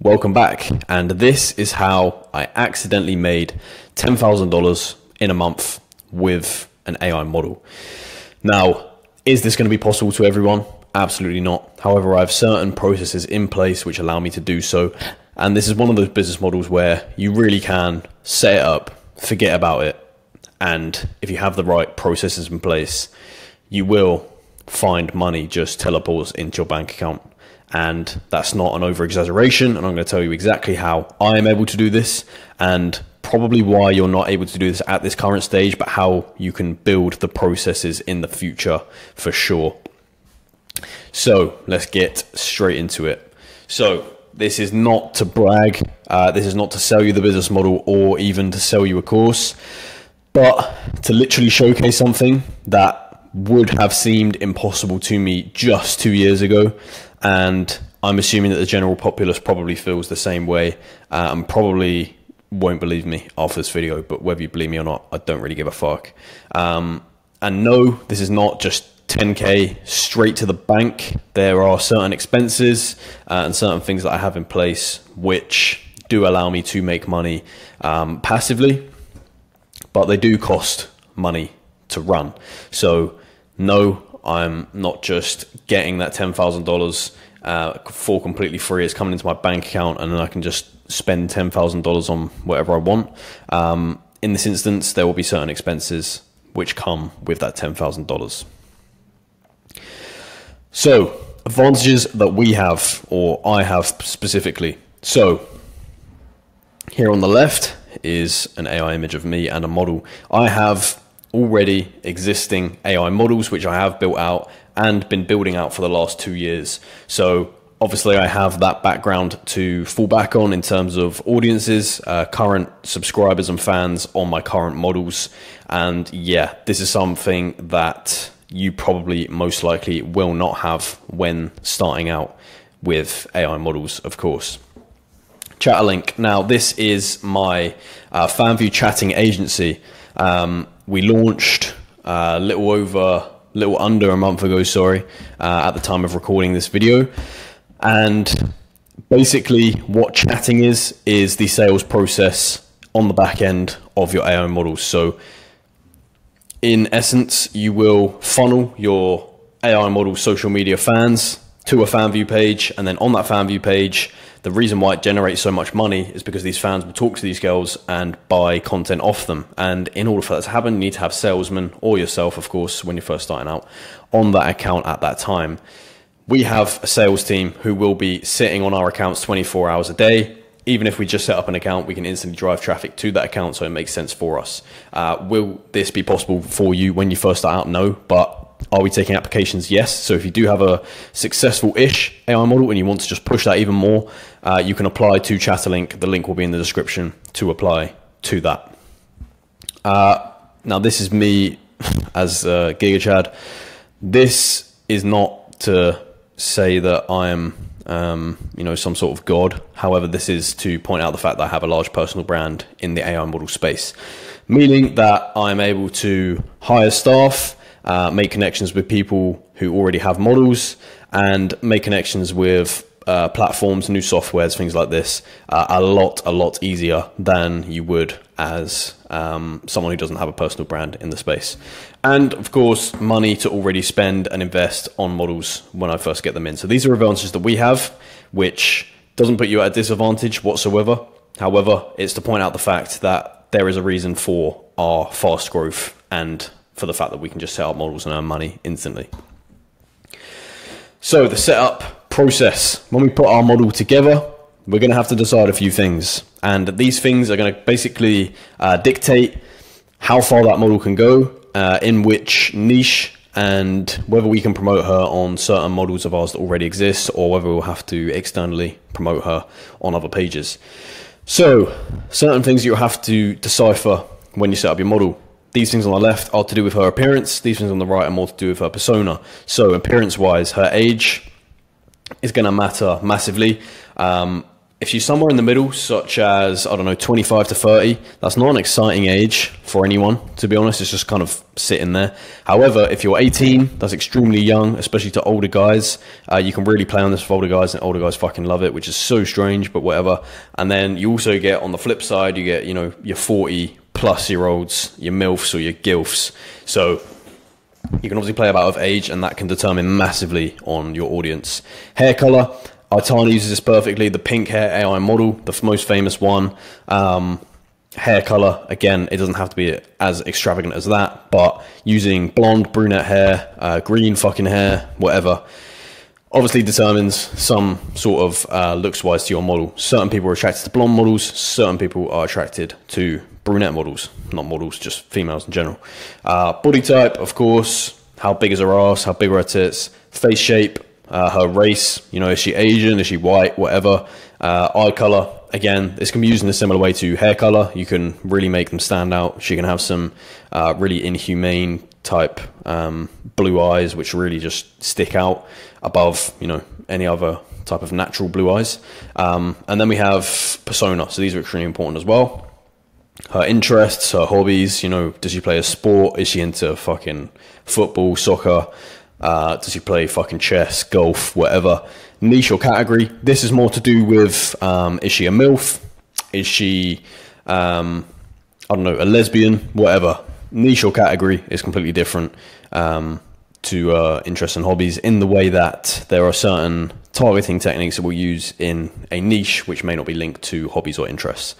Welcome back, and this is how I accidentally made $10,000 in a month with an AI model. Now, is this going to be possible to everyone? Absolutely not. However, I have certain processes in place which allow me to do so, and this is one of those business models where you really can set it up, forget about it, and if you have the right processes in place, you will find money just teleports into your bank account. And that's not an over exaggeration, and I'm going to tell you exactly how I am able to do this and probably why you're not able to do this at this current stage, but how you can build the processes in the future for sure. So let's get straight into it. So this is not to brag, this is not to sell you the business model or even to sell you a course, but to literally showcase something that would have seemed impossible to me just 2 years ago. And I'm assuming that the general populace probably feels the same way and probably won't believe me after this video, but whether you believe me or not, I don't really give a fuck. And no, this is not just 10K straight to the bank. There are certain expenses and certain things that I have in place which do allow me to make money passively, but they do cost money to run. So no, I'm not just getting that $10,000 for completely free. It's coming into my bank account and then I can just spend $10,000 on whatever I want. In this instance, there will be certain expenses which come with that $10,000. So advantages that we have, or I have specifically. So here on the left is an AI image of me and a model. I have already existing AI models which I have built out and been building out for the last 2 years. So obviously I have that background to fall back on in terms of audiences, current subscribers and fans on my current models. And yeah, this is something that you probably most likely will not have when starting out with AI models, of course. Chatterlink. Now this is my FanView chatting agency. We launched a little under a month ago, at the time of recording this video. And basically what chatting is the sales process on the back end of your AI models. So in essence, you will funnel your AI model social media fans to a FanView page, and then on that FanView page, the reason why it generates so much money is because these fans will talk to these girls and buy content off them. And in order for that to happen, you need to have salesmen, or yourself, of course, when you're first starting out, on that account at that time. We have a sales team who will be sitting on our accounts 24 hours a day. Even if we just set up an account, we can instantly drive traffic to that account, so it makes sense for us. Will this be possible for you when you first start out? No, but are we taking applications? Yes. So if you do have a successful-ish AI model and you want to just push that even more, you can apply to Chatterlink. The link will be in the description to apply to that. Now this is me as Giga Chad. This is not to say that I am some sort of god. However, this is to point out the fact that I have a large personal brand in the AI model space, meaning that I'm able to hire staff, make connections with people who already have models, and make connections with platforms, new softwares, things like this, a lot easier than you would as someone who doesn't have a personal brand in the space. And of course, money to already spend and invest on models when I first get them in. So these are advantages that we have, which doesn't put you at a disadvantage whatsoever. However, it's to point out the fact that there is a reason for our fast growth and for the fact that we can just set up models and earn money instantly. So the setup process, when we put our model together, we're going to have to decide a few things. And these things are going to basically dictate how far that model can go, in which niche, and whether we can promote her on certain models of ours that already exist, or whether we'll have to externally promote her on other pages. So certain things you have to decipher when you set up your model. These things on the left are to do with her appearance. These things on the right are more to do with her persona. So appearance-wise, her age is going to matter massively. if you're somewhere in the middle, such as, I don't know, 25 to 30, that's not an exciting age for anyone, to be honest. It's just kind of sitting there. However, if you're 18, that's extremely young, especially to older guys. You can really play on this with older guys, and older guys fucking love it, which is so strange, but whatever. And then you also get, on the flip side, you get, you know, your 40-plus-year-olds, your MILFs or your GILFs. So you can obviously play about with age, and that can determine massively on your audience. Hair color. Artana uses this perfectly. The pink hair AI model, the most famous one. Hair color, again, it doesn't have to be as extravagant as that, but using blonde, brunette hair, green fucking hair, whatever, obviously determines some sort of looks-wise to your model. Certain people are attracted to blonde models. Certain people are attracted to brunette models. Not models, just females in general. Body type, of course. How big is her ass? How big are her tits? Face shape. Her race, you know, is she Asian, is she white, whatever. Eye color, again, this can be used in a similar way to hair color. You can really make them stand out. She can have some really inhumane type blue eyes, which really just stick out above, you know, any other type of natural blue eyes. And then we have persona, so these are extremely important as well. Her interests, her hobbies, you know, does she play a sport? Is she into fucking football, soccer? Does she play fucking chess, golf, whatever? Niche or category. This is more to do with, is she a MILF? Is she, I don't know, a lesbian? Whatever. Niche or category is completely different to interests and hobbies, in the way that there are certain targeting techniques that we'll use in a niche which may not be linked to hobbies or interests.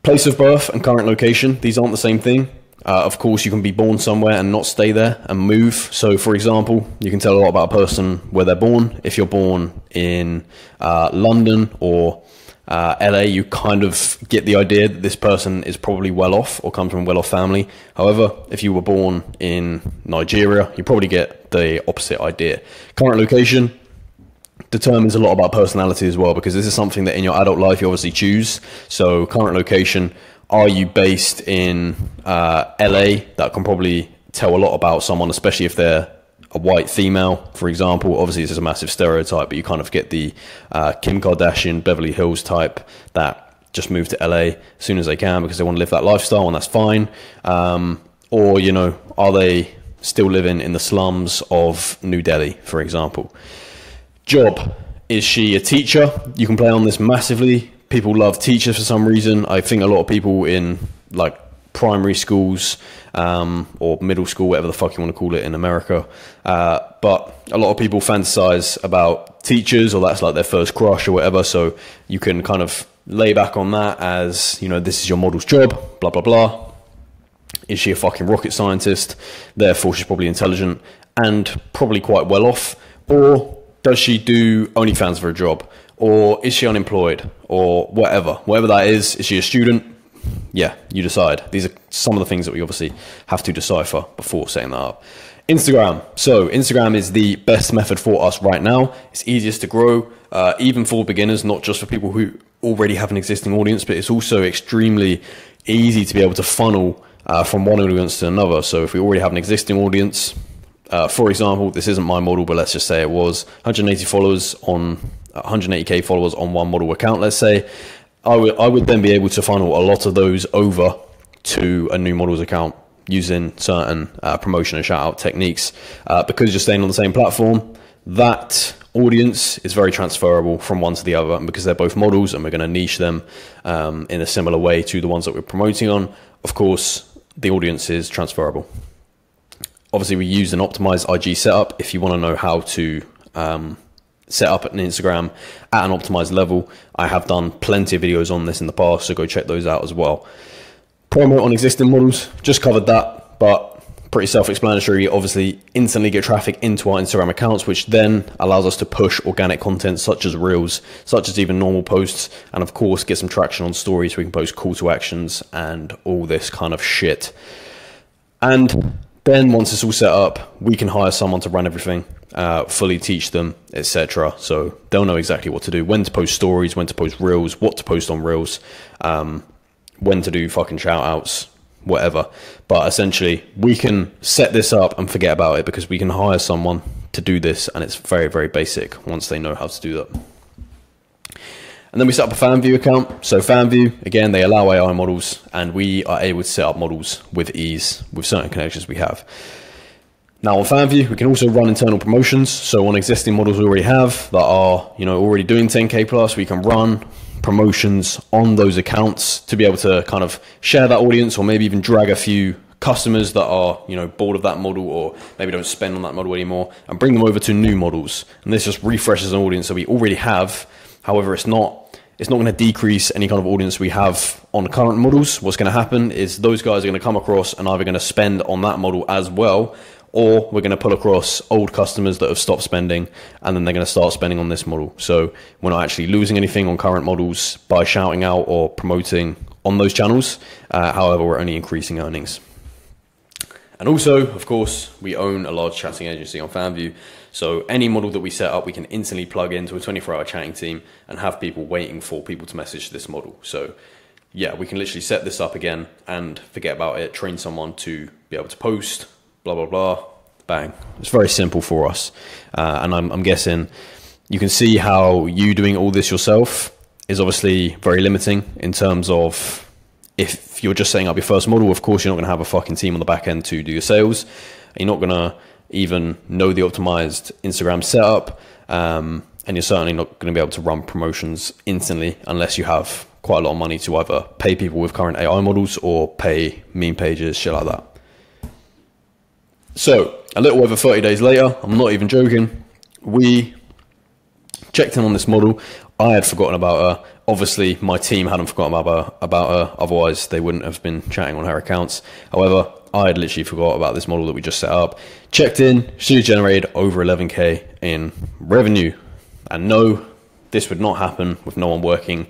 Place of birth and current location. These aren't the same thing. Of course, you can be born somewhere and not stay there and move. So, for example, you can tell a lot about a person where they're born. If you're born in London or LA, you kind of get the idea that this person is probably well off or comes from a well-off family. However, if you were born in Nigeria, you probably get the opposite idea. Current location determines a lot about personality as well, because this is something that in your adult life you obviously choose. So, current location. Are you based in LA? That can probably tell a lot about someone, especially if they're a white female, for example. Obviously, this is a massive stereotype, but you kind of get the Kim Kardashian, Beverly Hills type that just move to LA as soon as they can because they want to live that lifestyle, and that's fine. Or, you know, are they still living in the slums of New Delhi, for example? Job. Is she a teacher? You can play on this massively. People love teachers for some reason. I think a lot of people in like primary schools or middle school, whatever the fuck you want to call it in America, but a lot of people fantasize about teachers, or that's like their first crush or whatever. So you can kind of lay back on that as, you know, this is your model's job, blah, blah, blah. Is she a fucking rocket scientist? Therefore, she's probably intelligent and probably quite well off. Or does she do OnlyFans for a job? Or is she unemployed? Or whatever that is she a student? Yeah, you decide. These are some of the things that we obviously have to decipher before setting that up. Instagram. So Instagram is the best method for us right now. It's easiest to grow, even for beginners, not just for people who already have an existing audience, but it's also extremely easy to be able to funnel from one audience to another. So if we already have an existing audience, for example, this isn't my model, but let's just say it was 180 followers on 180k followers on one model account, let's say, I would then be able to funnel a lot of those over to a new model's account using certain promotion and shout out techniques. Because you're staying on the same platform, that audience is very transferable from one to the other, and because they're both models and we're going to niche them in a similar way to the ones that we're promoting on, of course the audience is transferable. Obviously, we use an optimized IG setup. If you want to know how to set up an Instagram at an optimized level, I have done plenty of videos on this in the past, so go check those out as well. Promo on existing models, just covered that, but pretty self-explanatory. Obviously, instantly get traffic into our Instagram accounts, which then allows us to push organic content such as reels, such as even normal posts, and of course get some traction on stories so we can post call to actions and all this kind of shit. And then once it's all set up, we can hire someone to run everything, fully teach them, etc. So they'll know exactly what to do, when to post stories, when to post reels, what to post on reels, when to do fucking shout outs, whatever. But essentially, we can set this up and forget about it because we can hire someone to do this, and it's very, very basic once they know how to do that. And then we set up a FanView account. So FanView, again, they allow AI models, and we are able to set up models with ease with certain connections we have. Now on FanView, we can also run internal promotions. So on existing models we already have that are, already doing 10K plus, we can run promotions on those accounts to be able to kind of share that audience, or maybe even drag a few customers that are, bored of that model, or maybe don't spend on that model anymore, and bring them over to new models. And this just refreshes an audience that we already have. However, it's not going to decrease any kind of audience we have on current models. What's going to happen is those guys are going to come across and either going to spend on that model as well, or we're going to pull across old customers that have stopped spending, and then they're going to start spending on this model. So we're not actually losing anything on current models by shouting out or promoting on those channels. However, we're only increasing earnings. And also, of course, we own a large chatting agency on FanView. So any model that we set up, we can instantly plug into a 24-hour chatting team and have people waiting for people to message this model. So yeah, we can literally set this up again and forget about it, train someone to be able to post, blah, blah, blah, bang. It's very simple for us. And I'm guessing you can see how you doing all this yourself is obviously very limiting in terms of, if you're just setting up your first model, of course, you're not going to have a fucking team on the back end to do your sales. You're not going to even know the optimized Instagram setup. And you're certainly not going to be able to run promotions instantly unless you have quite a lot of money to either pay people with current AI models or pay meme pages, shit like that. So a little over 30 days later, I'm not even joking, we checked in on this model. I had forgotten about her. Obviously, my team hadn't forgotten about her. Otherwise, they wouldn't have been chatting on her accounts. However, I had literally forgot about this model that we just set up. Checked in, she generated over 11K in revenue. And no, this would not happen with no one working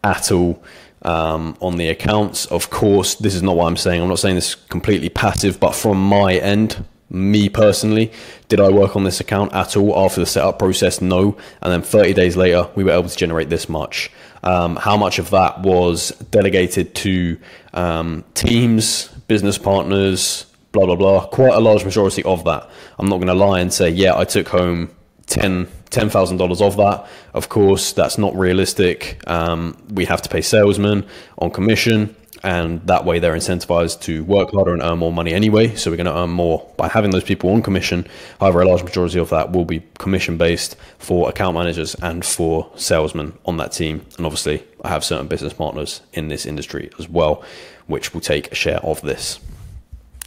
at all on the accounts. Of course, this is not what I'm saying. I'm not saying this completely passive, but from my end, me personally, did I work on this account at all after the setup process? No. And then 30 days later, we were able to generate this much. How much of that was delegated to teams, business partners, blah, blah, blah. Quite a large majority of that. I'm not going to lie and say, yeah, I took home $10,000 of that. Of course, that's not realistic. We have to pay salesmen on commission, and that way they're incentivized to work harder and earn more money anyway. So we're going to earn more by having those people on commission. However, a large majority of that will be commission based for account managers and for salesmen on that team. And obviously I have certain business partners in this industry as well, which will take a share of this.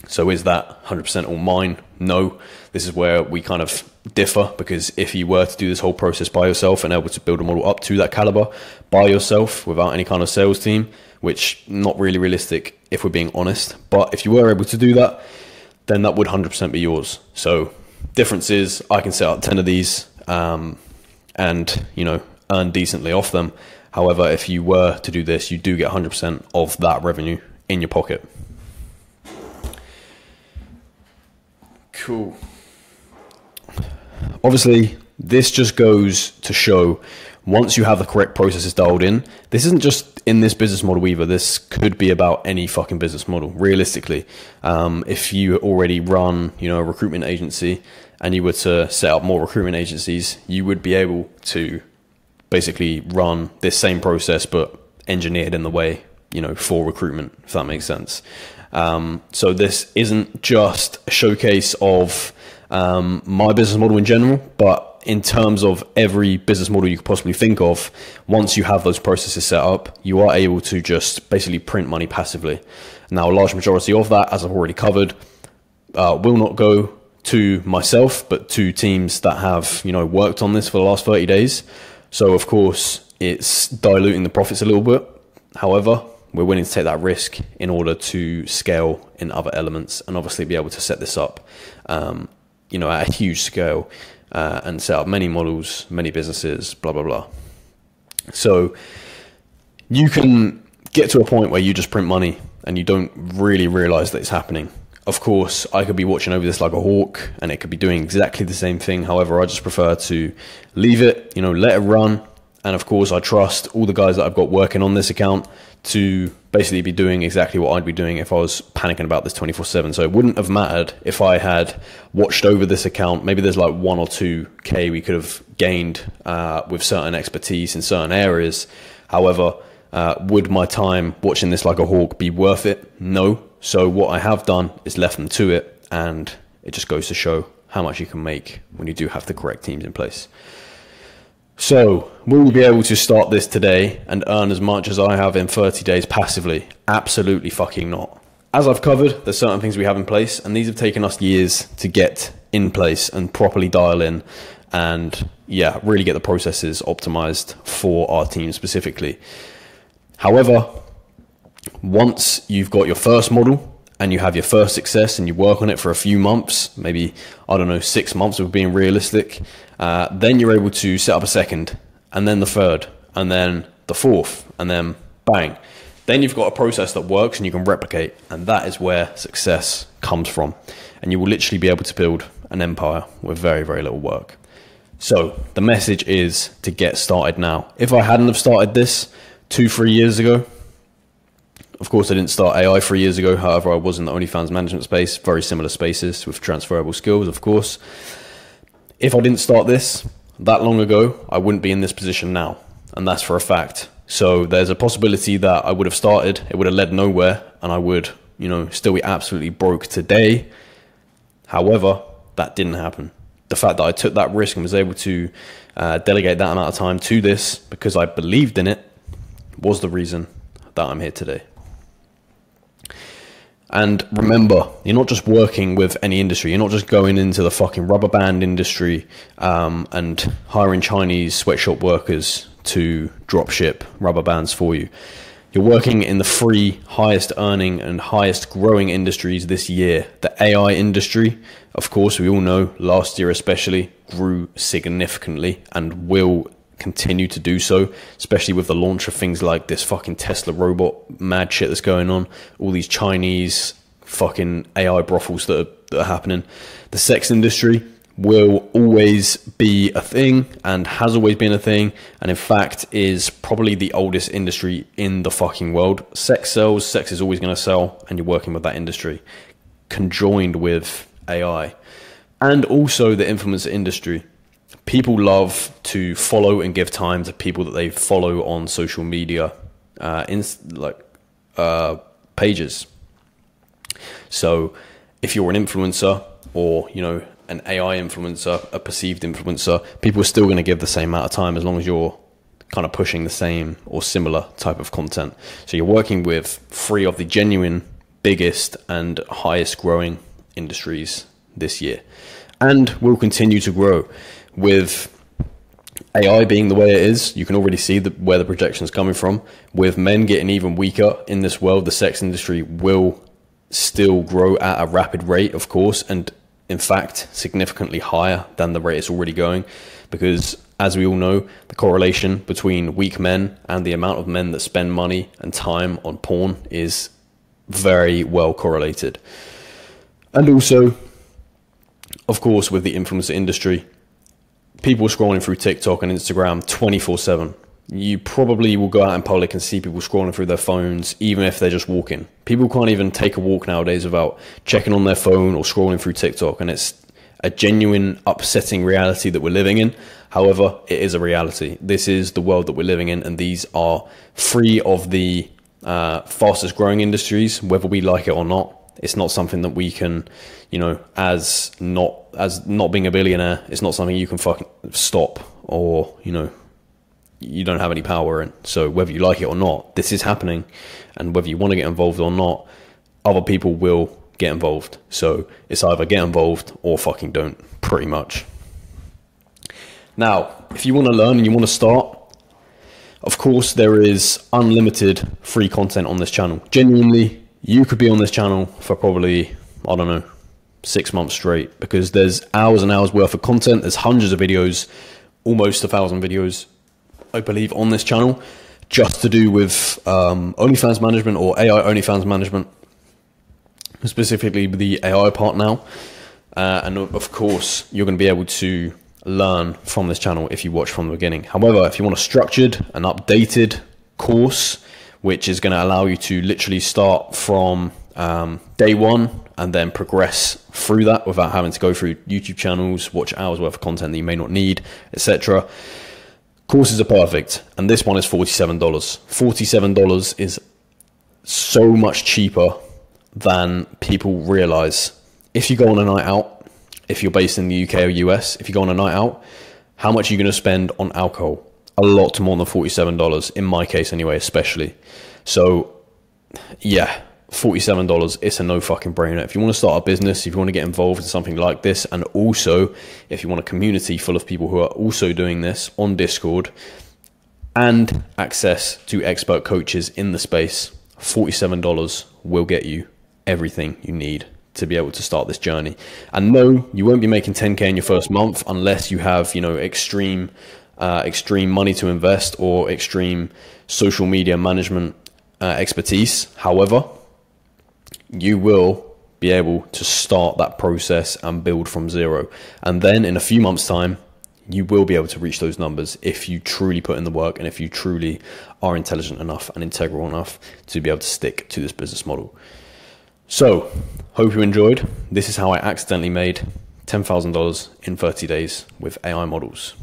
So is that 100% all mine? No. This is where we kind of differ, because if you were to do this whole process by yourself and able to build a model up to that caliber by yourself without any kind of sales team, which not really realistic if we're being honest, but if you were able to do that, then that would 100% be yours. So difference is I can set up 10 of these and earn decently off them. However, if you were to do this, you do get 100% of that revenue in your pocket. Cool. Obviously, this just goes to show, once you have the correct processes dialed in, this isn't just in this business model either. This could be about any fucking business model, realistically. If you already run, a recruitment agency, and you were to set up more recruitment agencies, you would be able to basically run this same process, but engineered in the way, for recruitment, if that makes sense. So this isn't just a showcase of my business model in general, but in terms of every business model you could possibly think of, once you have those processes set up, you are able to just basically print money passively. Now, a large majority of that, as I've already covered, will not go to myself, but to teams that have, worked on this for the last 30 days. So of course, it's diluting the profits a little bit. However, we're willing to take that risk in order to scale in other elements and obviously be able to set this up, at a huge scale and set up many models, many businesses, blah, blah, blah. So you can get to a point where you just print money and you don't really realize that it's happening. Of course, I could be watching over this like a hawk and it could be doing exactly the same thing. However, I just prefer to leave it, let it run And of course, I trust all the guys that I've got working on this account to basically be doing exactly what I'd be doing if I was panicking about this 24/7. So it wouldn't have mattered if I had watched over this account. Maybe there's like 1 or 2K we could have gained with certain expertise in certain areas. However, would my time watching this like a hawk be worth it? No. So what I have done is left them to it, and it just goes to show how much you can make when you do have the correct teams in place. So, will we be able to start this today and earn as much as I have in 30 days passively? Absolutely fucking not. As I've covered, there's certain things we have in place, and these have taken us years to get in place and properly dial in and, yeah, really get the processes optimized for our team specifically. However, once you've got your first model and you have your first success and you work on it for a few months, maybe, I don't know, 6 months of being realistic, then you're able to set up a second, and then the third, and then the fourth, and then bang. Then you've got a process that works and you can replicate, and that is where success comes from. And you will literally be able to build an empire with very, very little work. So the message is to get started now. If I hadn't have started this 2-3 years ago, of course, I didn't start AI 3 years ago. However, I was in the OnlyFans management space, very similar spaces with transferable skills, of course. If I didn't start this that long ago, I wouldn't be in this position now. And that's for a fact. So there's a possibility that I would have started, it would have led nowhere, and I would, still be absolutely broke today. However, that didn't happen. The fact that I took that risk and was able to delegate that amount of time to this because I believed in it was the reason that I'm here today. And remember, you're not just working with any industry. You're not just going into the fucking rubber band industry and hiring Chinese sweatshop workers to drop ship rubber bands for you. You're working in the 3 highest earning and highest growing industries this year. The AI industry, of course, we all know last year especially grew significantly and will continue to do so, especially with the launch of things like this fucking Tesla robot mad shit that's going on, all these Chinese fucking AI brothels that are happening. The sex industry will always be a thing and has always been a thing, and in fact is probably the oldest industry in the fucking world. Sex sells, sex is always going to sell, and you're working with that industry conjoined with AI. And also the influencer industry. People love to follow and give time to people that they follow on social media, pages. So if you're an influencer or, an AI influencer, a perceived influencer, people are still going to give the same amount of time as long as you're kind of pushing the same or similar type of content. So you're working with 3 of the genuine biggest and highest growing industries this year, and will continue to grow. With AI being the way it is, you can already see where the projection is coming from. With men getting even weaker in this world, the sex industry will still grow at a rapid rate, of course, and in fact, significantly higher than the rate it's already going. Because as we all know, the correlation between weak men and the amount of men that spend money and time on porn is very well correlated. And also, of course, with the influencer industry, people scrolling through TikTok and Instagram 24/7. You probably will go out in public and see people scrolling through their phones, even if they're just walking. People can't even take a walk nowadays without checking on their phone or scrolling through TikTok. And it's a genuine upsetting reality that we're living in. However, it is a reality. This is the world that we're living in. And these are 3 of the fastest growing industries, whether we like it or not. It's not something that we can, as not being a billionaire, it's not something you can fucking stop or, you don't have any power in. So whether you like it or not, this is happening. And whether you want to get involved or not, other people will get involved. So it's either get involved or fucking don't, pretty much. Now, if you want to learn and you want to start, of course, there is unlimited free content on this channel. Genuinely, you could be on this channel for probably, 6 months straight, because there's hours and hours worth of content. There's hundreds of videos, almost 1,000 videos, I believe, on this channel, just to do with OnlyFans management or AI OnlyFans management, specifically the AI part now. And of course, you're going to be able to learn from this channel if you watch from the beginning. However, if you want a structured and updated course, which is going to allow you to literally start from day one and then progress through that without having to go through YouTube channels, watch hours worth of content that you may not need, etc. Courses are perfect, and this one is $47. $47 is so much cheaper than people realize. If you go on a night out, if you're based in the UK or US, if you go on a night out, how much are you going to spend on alcohol? A lot more than $47, in my case anyway, especially. So yeah, $47, it's a no fucking brainer. If you want to start a business, if you want to get involved in something like this, and also if you want a community full of people who are also doing this on Discord and access to expert coaches in the space, $47 will get you everything you need to be able to start this journey. And no, you won't be making 10K in your first month unless you have, you know, extreme money to invest or extreme social media management expertise. However, you will be able to start that process and build from zero. And then in a few months' time, you will be able to reach those numbers if you truly put in the work and if you truly are intelligent enough and integral enough to be able to stick to this business model. So, hope you enjoyed. This is how I accidentally made $10,000 in 30 days with AI models.